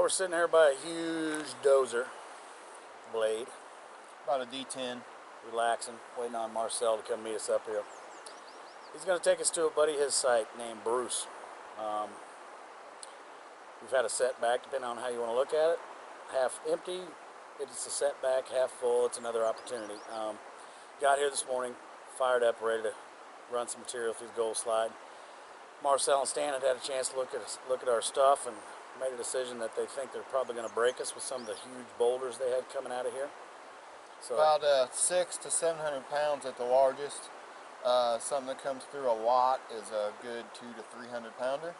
we're sitting here by a huge dozer blade. About a D10. Relaxing, waiting on Marcel to come meet us up here. He's going to take us to a buddy of his site named Bruce. We've had a setback, depending on how you want to look at it. Half empty, it's a setback. Half full, it's another opportunity. Got here this morning, fired up, ready to run some material through the GoldSlide. Marcel and Stan had a chance to look at our stuff and made a decision that they think they're probably going to break us with some of the huge boulders they had coming out of here. So, about 600 to 700 pounds at the largest. Something that comes through a lot is a good 200 to 300 pounder.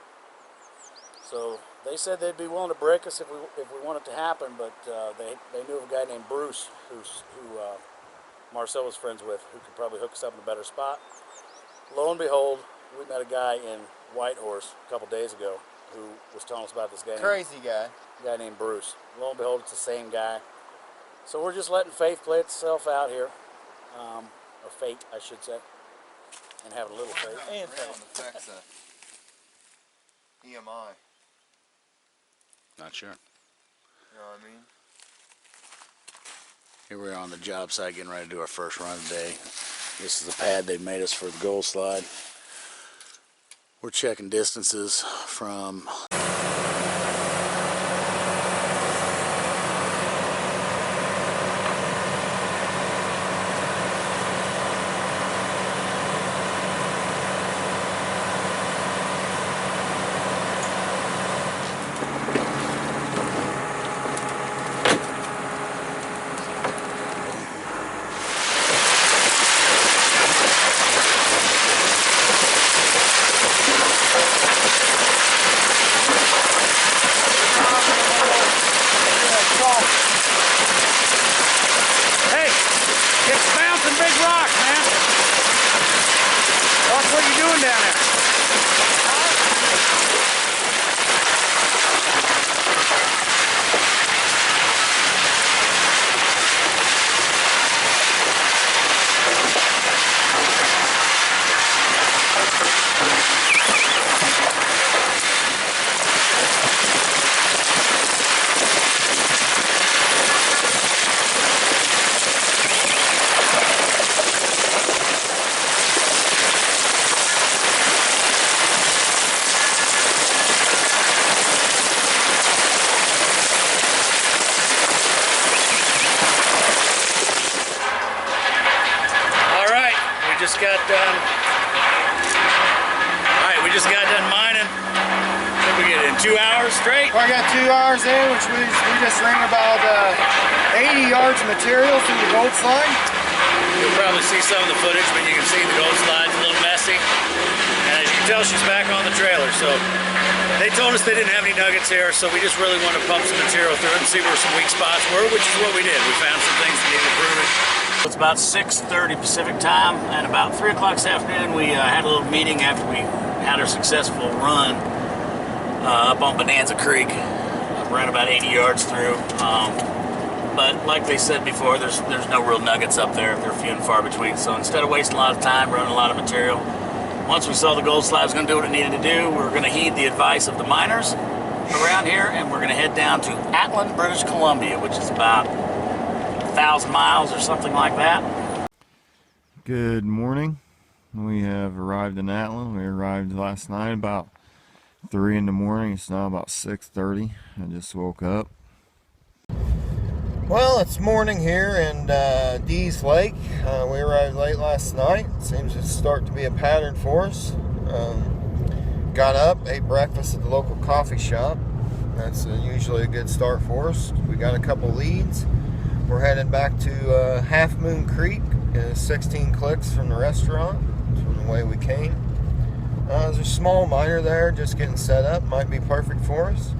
So they said they'd be willing to break us if we want it to happen, but they knew of a guy named Bruce who Marcel was friends with, who could probably hook us up in a better spot. Lo and behold, we met a guy in Whitehorse a couple days ago who was telling us about this guy. Crazy guy. A guy named Bruce. Lo and behold, it's the same guy. So we're just letting faith play itself out here, or fate, I should say, and having a little faith. And affects EMI. Not sure. You know what I mean? Here we are on the job site getting ready to do our first run today. This is the pad they made us for the GoldSlide. We're checking distances from we just got done mining. I think we get it in 2 hours straight. Well, I got 2 hours in, which we just ran about 80 yards of material through the GoldSlide. You'll probably see some of the footage, but you can see the GoldSlide's a little messy. And as you can tell, she's back on the trailer. So they told us they didn't have any nuggets here, so we just really wanted to pump some material through it and see where some weak spots were, which is what we did. We found some things that needed improving. It's about 6:30 Pacific time, and about 3 o'clock this afternoon we had a little meeting after we had our successful run up on Bonanza Creek. Ran about 80 yards through, but like they said before, there's no real nuggets up there. They're few and far between. So instead of wasting a lot of time running a lot of material, once we saw the GoldSlide was going to do what it needed to do, we were going to heed the advice of the miners around here, and we're going to head down to Atlin, British Columbia, which is about 1,000 miles or something like that. Good morning. We have arrived in Atlin. We arrived last night about 3 in the morning. It's now about 6:30. I just woke up. Well, it's morning here in Dees Lake. We arrived late last night. Seems to start to be a pattern for us. Got up, ate breakfast at the local coffee shop. That's usually a good start for us. We got a couple leads. We're headed back to Half Moon Creek, 16 clicks from the restaurant, from the way we came. There's a small miner there, just getting set up. Might be perfect for us.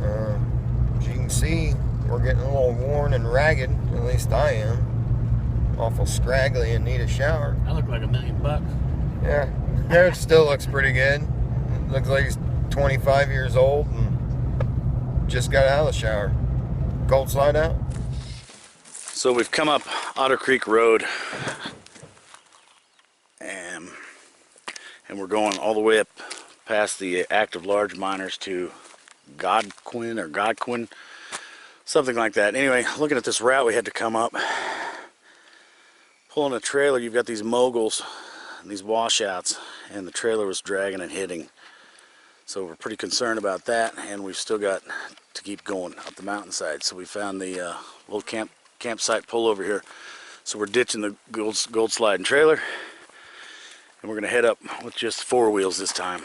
As you can see, we're getting a little worn and ragged. At least I am. Awful scraggly and need a shower. I look like $1,000,000. Yeah, hair still looks pretty good. Looks like he's 25 years old and just got out of the shower. GoldSlide out. So we've come up Otter Creek Road, and we're going all the way up past the active large miners to Godquin, something like that. Anyway, looking at this route we had to come up, pulling a trailer, you've got these moguls and these washouts, and the trailer was dragging and hitting. So we're pretty concerned about that, and we've still got to keep going up the mountainside. So we found the little campsite pullover here. So we're ditching the GoldSlide and trailer, and we're going to head up with just 4 wheels this time.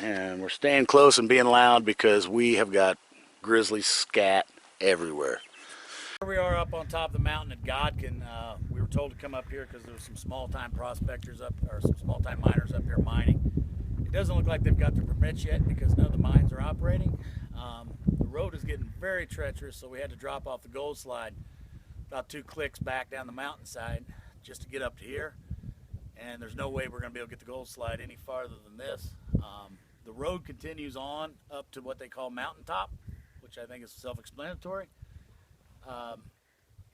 And we're staying close and being loud because we have got grizzly scat everywhere. Here we are up on top of the mountain at Godkin. We were told to come up here because there were some small-time prospectors up, or some small-time miners up here mining. It doesn't look like they've got their permits yet because none of the mines are operating. The road is getting very treacherous, so we had to drop off the GoldSlide about 2 clicks back down the mountainside just to get up to here. And there's no way we're going to be able to get the GoldSlide any farther than this. The road continues on up to what they call mountaintop, which I think is self-explanatory.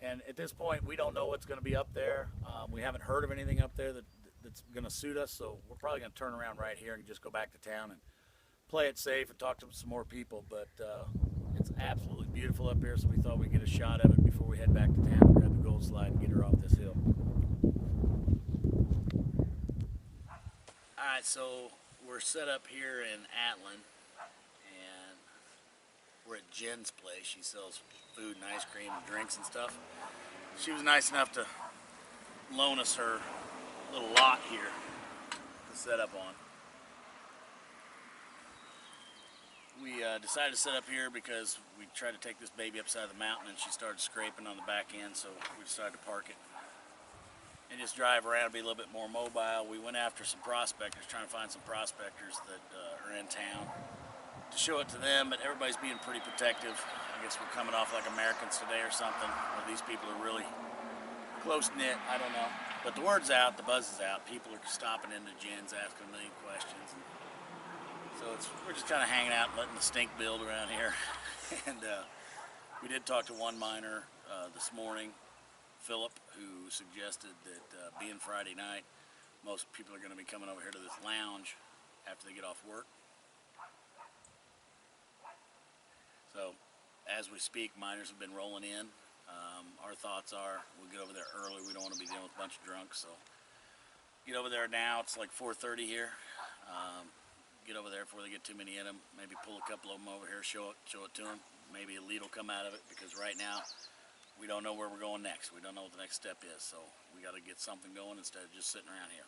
And at this point, we don't know what's going to be up there. We haven't heard of anything up there that's going to suit us, so we're probably going to turn around right here and just go back to town and play it safe and talk to some more people. But it's absolutely beautiful up here, so we thought we'd get a shot of it before we head back to town and grab the GoldSlide and get her off this hill. Alright, so we're set up here in Atlin, and we're at Jen's place. She sells food and ice cream and drinks and stuff. She was nice enough to loan us her little lot here to set up on. We decided to set up here because we tried to take this baby upside the mountain and she started scraping on the back end, so we decided to park it and just drive around and be a little bit more mobile. We went after some prospectors, trying to find some prospectors that are in town to show it to them, but everybody's being pretty protective. I guess we're coming off like Americans today or something, or these people are really close-knit, I don't know. But the word's out, the buzz is out. People are stopping into Jen's, asking a million questions. So we're just kind of hanging out, letting the stink build around here. And we did talk to one miner this morning, Philip, who suggested that being Friday night, most people are going to be coming over here to this lounge after they get off work. So as we speak, miners have been rolling in. Our thoughts are we'll get over there early. We don't want to be dealing with a bunch of drunks, so get over there now. It's like 4:30 here. Get over there before they get too many in them. Maybe pull a couple of them over here, show it to them. Maybe a lead will come out of it, because right now we don't know where we're going next. We don't know what the next step is, so we got to get something going instead of just sitting around here.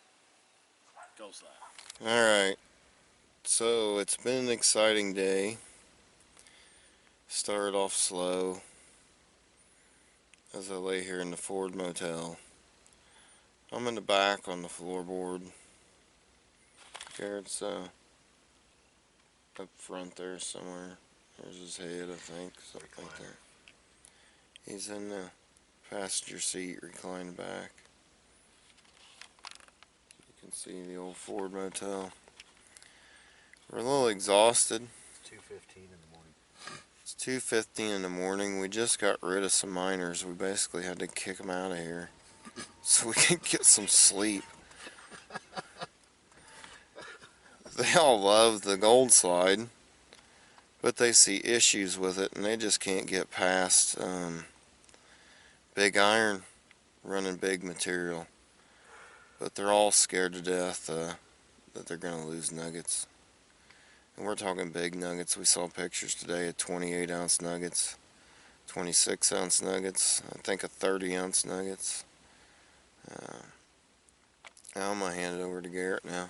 GoldSlide. Alright, so it's been an exciting day. Started off slow as I lay here in the Ford Motel. I'm in the back on the floorboard. Garrett's up front there somewhere. There's his head, I think, something like that. He's in the passenger seat, reclined back. You can see the old Ford Motel. We're a little exhausted. It's 2:15 in the morning. It's 2:15 in the morning. We just got rid of some miners. We basically had to kick them out of here so we can get some sleep. They all love the GoldSlide, but they see issues with it, and they just can't get past big iron running big material. But they're all scared to death that they're going to lose nuggets. And we're talking big nuggets. We saw pictures today of 28-ounce nuggets, 26-ounce nuggets, I think a 30-ounce nuggets. I'm going to hand it over to Garrett now.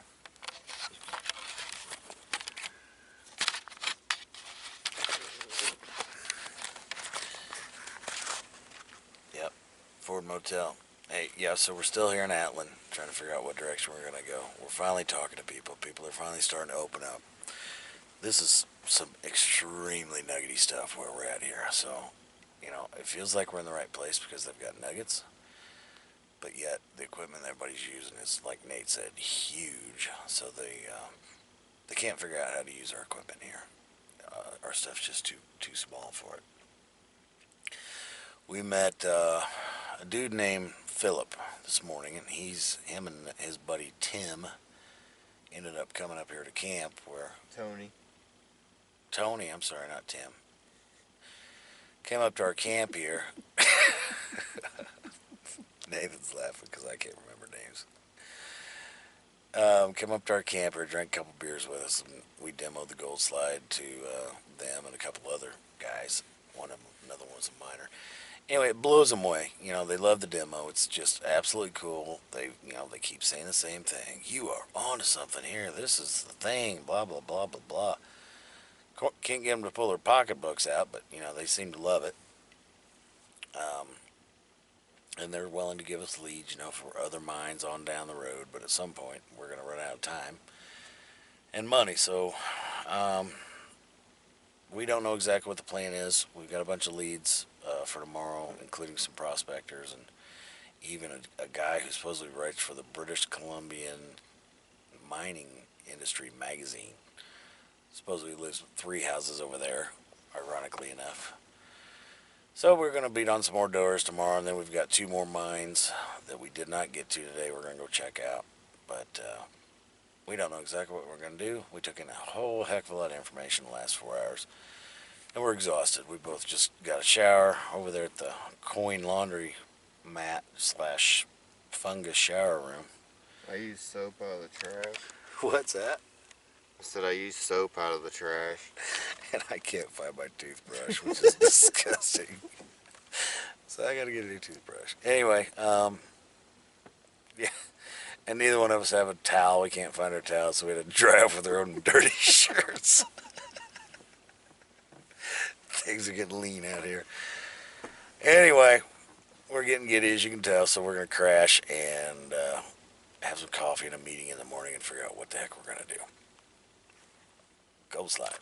Yep, Ford Motel. Hey, yeah, so we're still here in Atlin, trying to figure out what direction we're going to go. We're finally talking to people. People are finally starting to open up. This is some extremely nuggety stuff where we're at here. So, you know, it feels like we're in the right place because they've got nuggets. But yet, the equipment everybody's using is, like Nate said, huge. So they can't figure out how to use our equipment here. Our stuff's just too small for it. We met a dude named Philip this morning, and him and his buddy Tim ended up coming up here to camp where... Tony. Tony, I'm sorry, not Tim, came up to our camp here. Nathan's laughing because I can't remember names. Came up to our camper, drank a couple beers with us, and we demoed the GoldSlide to them and a couple other guys. Another one was a minor. Anyway, it blows them away. You know, they love the demo. It's just absolutely cool. They keep saying the same thing. You are onto something here. This is the thing. Blah blah blah blah blah. Can't get them to pull their pocketbooks out, but they seem to love it. And they're willing to give us leads, for other mines on down the road. But at some point, we're going to run out of time and money. So we don't know exactly what the plan is. We've got a bunch of leads for tomorrow, including some prospectors and even a guy who supposedly writes for the British Columbian Mining Industry magazine. Supposedly lives 3 houses over there, ironically enough. So we're going to beat on some more doors tomorrow, and then we've got 2 more mines that we did not get to today we're going to go check out. But we don't know exactly what we're going to do. We took in a whole heck of a lot of information the last 4 hours, and we're exhausted. We both just got a shower over there at the coin laundry mat / fungus shower room. I use soap out of the trash. What's that? I said I use soap out of the trash. And I can't find my toothbrush, which is disgusting. So I got to get a new toothbrush. Anyway, yeah. And neither one of us have a towel. We can't find our towel, so we had to dry off with our own dirty shirts. Things are getting lean out here. Anyway, we're getting giddy, as you can tell, so we're going to crash and have some coffee and a meeting in the morning and figure out what the heck we're going to do. GoldSlide.